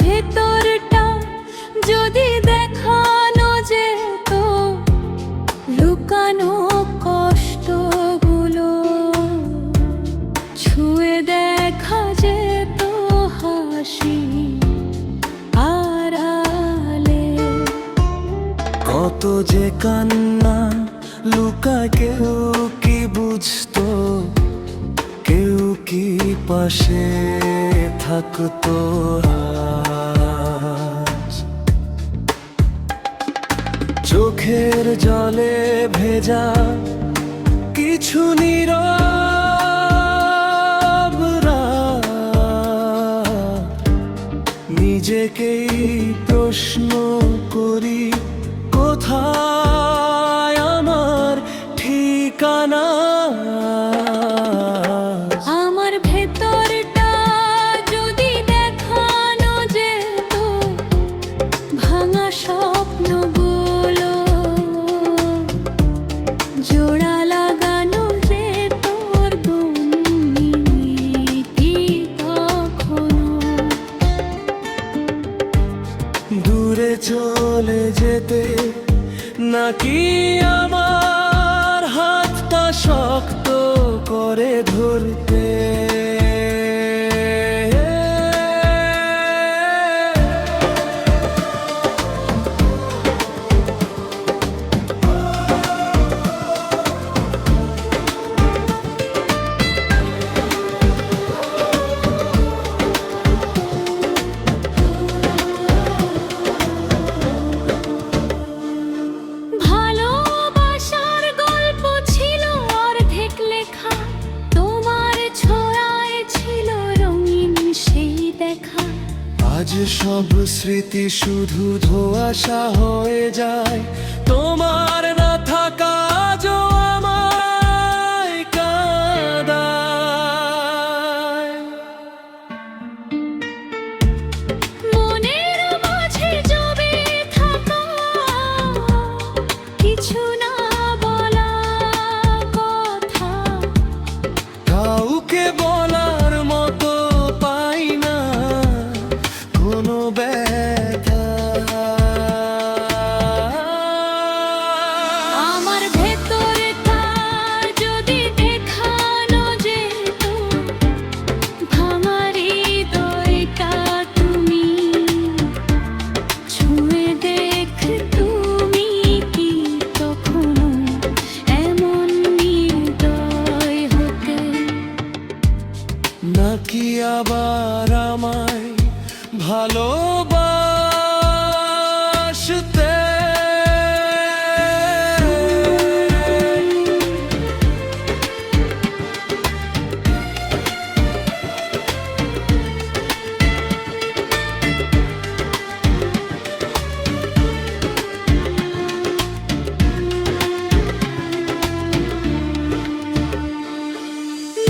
ভেতরটা যদি দেখানো যেত, লুকানো কষ্টগুলো ছুঁয়ে দেখা যেত হাসি আড়ালে। কত যে কান্না লুকায়, কেউ কি বুঝতো, কেউ কি পাশে থাকতো আজ? চোখের জলে ভেজা কিছু নীরব রাত, নিজেকেই প্রশ্ন করি, কোথায় আমার ঠিকানা? আমার ভেতরটা যদি দেখানো যেত, ভাঙা স্বপ্নগুলো জোড়া লাগানো যেত দুর্নীতি কখনো। দূরে চলে যেতে নাকি আমার হাতটা শক্ত করে ধরতে? ভালোবাসার গল্প ছিল অর্ধেক লেখা, তোমার ছোঁয়ায় ছিল রঙিন সেই দেখা। আজ সব স্মৃতি শুধু ধোঁয়াশা হয়ে যায়, তোমার না থাকা আজও আমায় কাঁদায়। মনের মাঝে জমে থাকা কিছু না বলা কথা, কাউকে বলার মতো পাই না কোনো ব্যথা। আমার ভেতরটা যদি দেখানো যেত, ভাঙা হৃদয়টা তুমি ছুঁয়ে দেখ, তুমি কি কখনো এমন নির্দয় হতে? নাকি আবার আমায় ভালোবাসতে?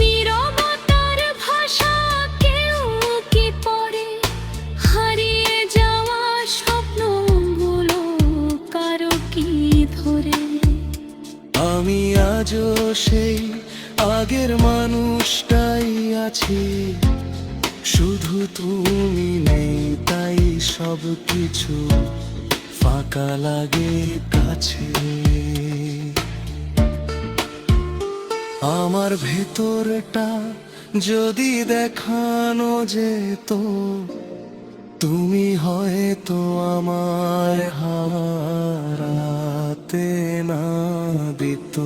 নীরবতার ভাষা কেউ কি পড়ে? হারিয়ে যাওয়া স্বপ্নগুলো কারো কি ধরে? আমি আজও সেই আগের মানুষটাই আছি, শুধু তুমি নেই, তাই সব কিছু ফাঁকা লাগে কাছে। আমার ভেতরটা যদি দেখানো যেত, তুমি হয়তো আমায় হারাতে না দিত।